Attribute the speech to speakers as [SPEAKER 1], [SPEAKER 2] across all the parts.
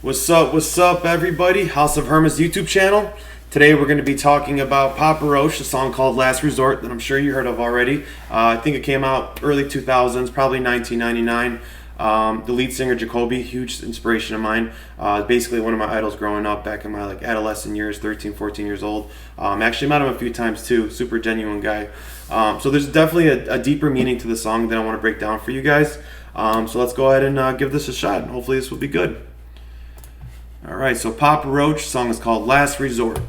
[SPEAKER 1] What's up, everybody? House of Hermes YouTube channel. Today we're going to be talking about Papa Roach, a song called Last Resort that I'm sure you heard of already. I think it came out early 2000s, probably 1999. The lead singer, Jacoby, huge inspiration of mine. Basically one of my idols growing up back in my adolescent years, 13, 14 years old. Actually met him a few times too, super genuine guy. So there's definitely a deeper meaning to the song that I want to break down for you guys. So let's go ahead and give this a shot, and hopefully this will be good. Alright, so Papa Roach, song is called Last Resort.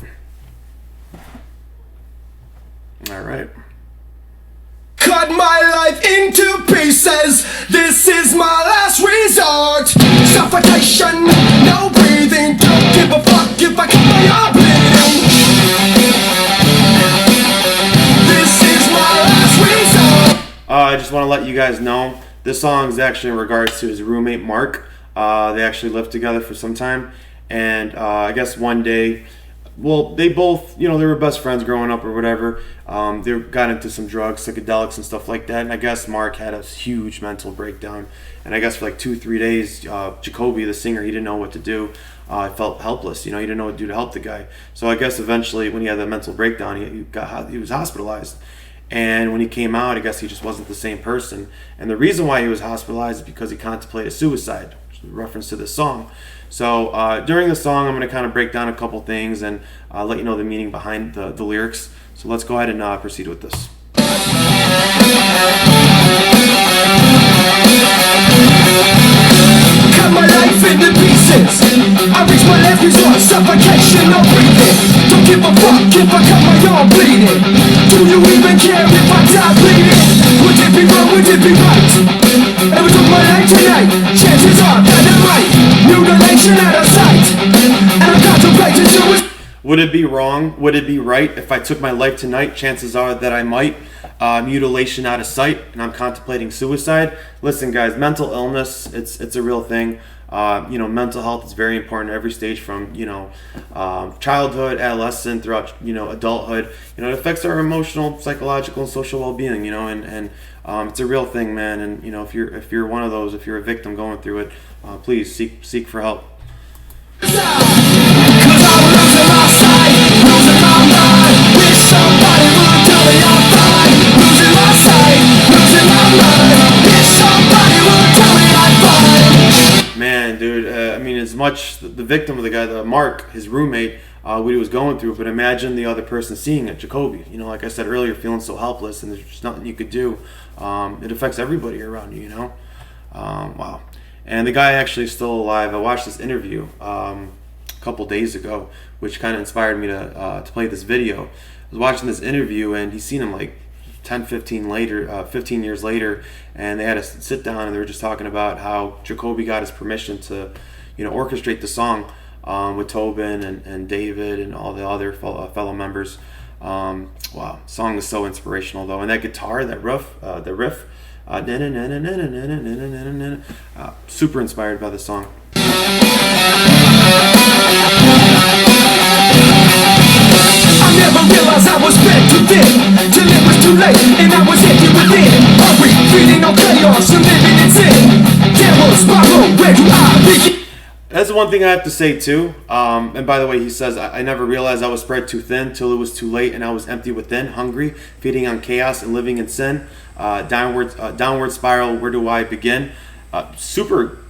[SPEAKER 1] Alright.
[SPEAKER 2] Cut my life into pieces. This is my last resort. Suffocation, no breathing. Don't give a fuck if I cut my arm bleeding. This is my last resort.
[SPEAKER 1] I just want to let you guys know this song is actually in regards to his roommate Mark. They actually lived together for some time, and I guess one day, well, they both, they were best friends growing up or whatever. They got into some drugs, psychedelics and stuff like that, and I guess Mark had a huge mental breakdown, and I guess for like 2-3 days, Jacoby, the singer, he didn't know what to do. He felt helpless, he didn't know what to do to help the guy. So I guess eventually when he had that mental breakdown, he was hospitalized. And when he came out, I guess he just wasn't the same person. And the reason why he was hospitalized is because he contemplated suicide, which is a reference to this song. So during the song, I'm going to kind of break down a couple things and let you know the meaning behind the lyrics. So let's go ahead and proceed with this.
[SPEAKER 2] Cut my life into pieces. I reach my last resort. Suffocation, no breathing. Don't give a fuck if I cut my arm bleeding. Do you even care if I die bleeding? Would it be wrong, would it be right? If I took my life tonight, chances are that I'm right. Mutilation out of sight, and I'm contemplating suicide.
[SPEAKER 1] Would it be wrong? Would it be right if I took my life tonight? Chances are that I might. Mutilation out of sight, and I'm contemplating suicide. Listen, guys, mental illness, it's a real thing. Mental health is very important at every stage from, childhood, adolescent, throughout, adulthood. It affects our emotional, psychological, and social well-being, and it's a real thing, man. And, if you're one of those, if you're a victim going through it, please seek for help.
[SPEAKER 2] Cause I'm losing my sight, losing my mind. Wish somebody would tell me I'm fine. Losing my sight, losing my mind. Wish somebody would tell me I'm fine.
[SPEAKER 1] Man, dude, as much the victim of the guy, Mark, his roommate, what he was going through, but imagine the other person seeing it, Jacoby. Like I said earlier, feeling so helpless, and there's just nothing you could do. It affects everybody around you, Wow. And the guy actually is still alive. I watched this interview a couple days ago, which kind of inspired me to play this video. I was watching this interview, and he's seen him like 15 years later, and they had a sit down, and they were just talking about how Jacoby got his permission to, orchestrate the song with Tobin and David and all the other fellow members. Wow, the song is so inspirational though, and that guitar, the riff. Super inspired by the song.
[SPEAKER 2] I never realized I was bent too thin, till it was too late, and I was empty within. Hungry, feeding on chaos, and living in sin. Devil's spiral, where do I begin?
[SPEAKER 1] That's the one thing I have to say too. And by the way, he says, I never realized I was spread too thin till it was too late, and I was empty within, hungry, feeding on chaos and living in sin. Downward spiral, where do I begin?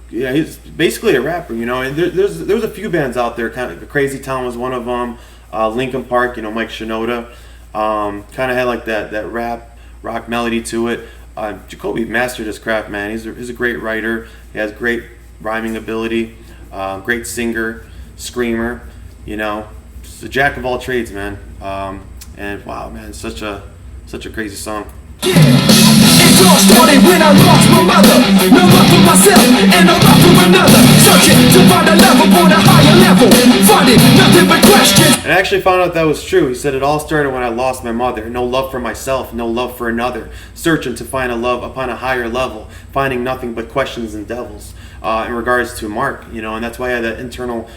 [SPEAKER 1] He's basically a rapper, And there's a few bands out there. Kind of Crazy Town was one of them. Linkin Park, Mike Shinoda, kind of had like that rap rock melody to it. Jacoby mastered his craft, man. He's a great writer. He has great rhyming ability. Great singer, screamer, Just a jack of all trades, man. And wow, man, such a crazy song.
[SPEAKER 2] Yeah. It all started when I lost my mother. No love for myself and no love for another. Searching to find a love upon a higher level. Finding nothing but questions.
[SPEAKER 1] And I actually found out that was true. He said it all started when I lost my mother. No love for myself, no love for another. Searching to find a love upon a higher level. Finding nothing but questions and devils. In regards to Mark, and that's why I had that internal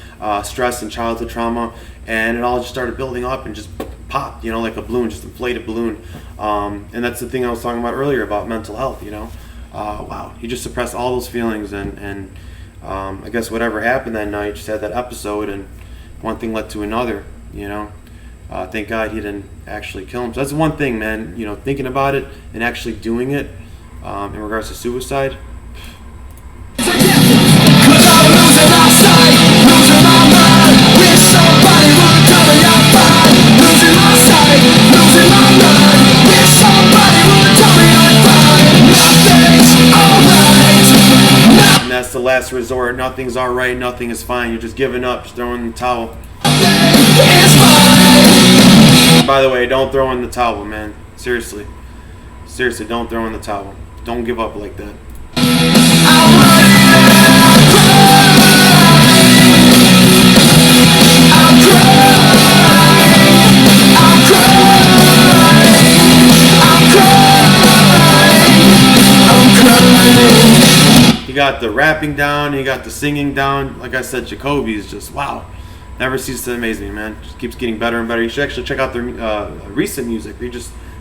[SPEAKER 1] stress and childhood trauma, and it all just started building up and just popped, like a balloon, just inflated balloon. And that's the thing I was talking about earlier about mental health, Wow, he just suppressed all those feelings and I guess whatever happened that night, just had that episode, and one thing led to another. You know, thank God he didn't actually kill him. So that's one thing, man. You know, thinking about it and actually doing it in regards to suicide. And that's the last resort. Nothing's alright, nothing is fine. You're just giving up, just throwing in the towel. By the way, don't throw in the towel, man. Seriously. Seriously, don't throw in the towel. Don't give up like that. You got the rapping down, you got the singing down. Like I said, Jacoby is just, wow. Never ceases to amaze me, man. Just keeps getting better and better. You should actually check out their recent music.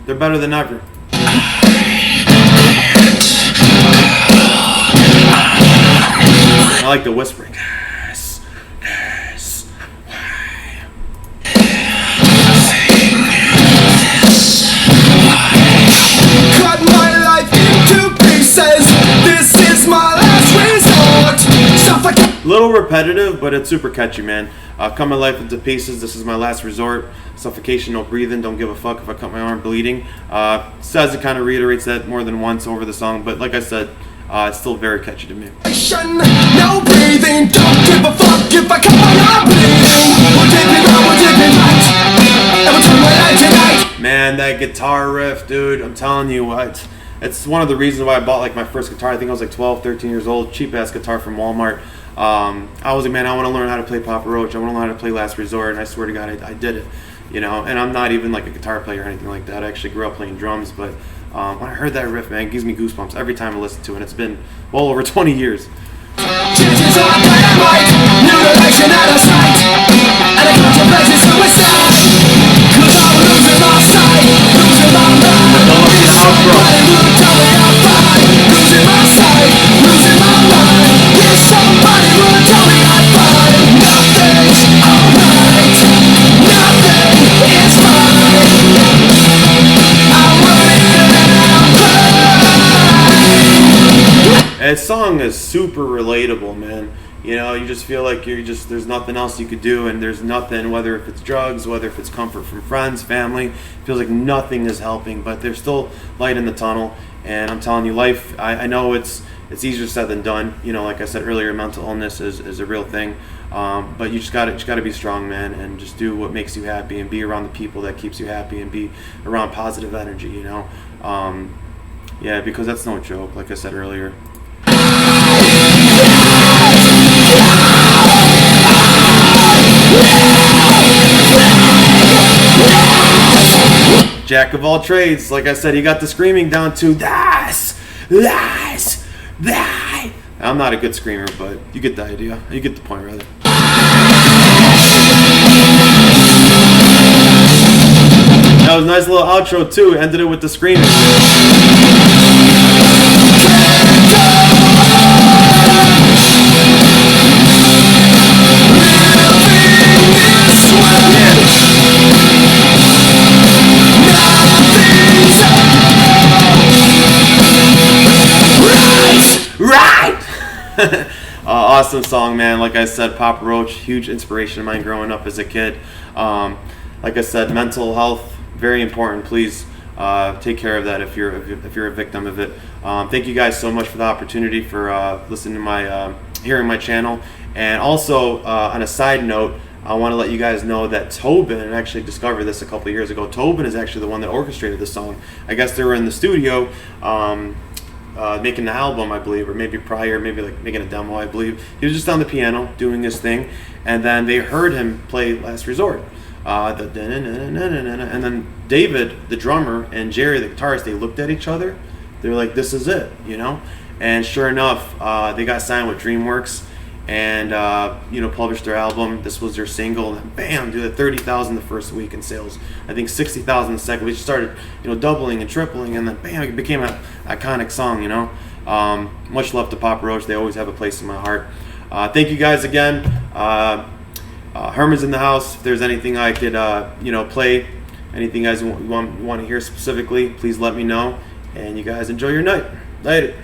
[SPEAKER 1] They're better than ever. I like the whispering. Yes, yes, why?
[SPEAKER 2] Cut my life into pieces. This is my last resort. Suffocate.
[SPEAKER 1] Little repetitive, but it's super catchy, man. Cut my life into pieces. This is my last resort. Suffocation, no breathing. Don't give a fuck if I cut my arm bleeding. Says it kind of reiterates that more than once over the song, but like I said, it's still very catchy to me.
[SPEAKER 2] No breathing. Don't give a fuck if I cut my arm bleeding. We'll dip it out, we'll dip it right. And we'll turn my light tonight.
[SPEAKER 1] Man, that guitar riff, dude. I'm telling you what. It's one of the reasons why I bought like my first guitar. I think I was like 12, 13 years old. Cheap ass guitar from Walmart. I was like, man, I want to learn how to play Papa Roach. I want to learn how to play Last Resort, and I swear to God, I did it. You know, and I'm not even like a guitar player or anything like that. I actually grew up playing drums, but when I heard that riff, man, it gives me goosebumps every time I listen to it. And it's been well over 20 years.
[SPEAKER 2] Chances are dynamite, mutilation out of sight, and a contemplation suicide. 'Cause I'm losing my sight, losing my mind. Somebody will tell me I'm fine. Losing my sight, losing my mind. If somebody will tell me I'm fine. Nothing's alright, nothing is fine. I'm running and I'm crying.
[SPEAKER 1] And this song is super relatable, man. You know, you just feel like there's nothing else you could do, and there's nothing, whether if it's drugs, whether if it's comfort from friends, family, it feels like nothing is helping, but there's still light in the tunnel. And I'm telling you, life, I know it's easier said than done. You know, like I said earlier, mental illness is a real thing. But you just gotta be strong, man, and just do what makes you happy, and be around the people that keeps you happy, and be around positive energy, you know. Yeah, because that's no joke, like I said earlier. Jack of all trades, like I said, he got the screaming down to this. I'm not a good screamer, but you get the idea. You get the point, rather. That was a nice little outro too. Ended it with the screaming. Right! Awesome song, man. Like I said, Papa Roach, huge inspiration of mine growing up as a kid. Like I said, mental health, very important. Please take care of that if you're a victim of it. Thank you guys so much for the opportunity for listening to my hearing my channel. And also, on a side note, I want to let you guys know that Tobin, and I actually discovered this a couple of years ago, Tobin is actually the one that orchestrated this song. I guess they were in the studio making the album, I believe, or maybe prior, maybe like making a demo, I believe. He was just on the piano doing his thing, and then they heard him play Last Resort. And then David, the drummer, and Jerry, the guitarist, they looked at each other. They were like, this is it, you know? And sure enough, they got signed with DreamWorks, and published their album. This was their single, and bam, dude, 30,000 the first week in sales. I think 60,000 the second. We just started, doubling and tripling, and then bam, it became an iconic song. Much love to Papa Roach. They always have a place in my heart. Thank you guys again. Herman's in the house. If there's anything I could, play, anything you guys want to hear specifically, please let me know. And you guys enjoy your night. Later.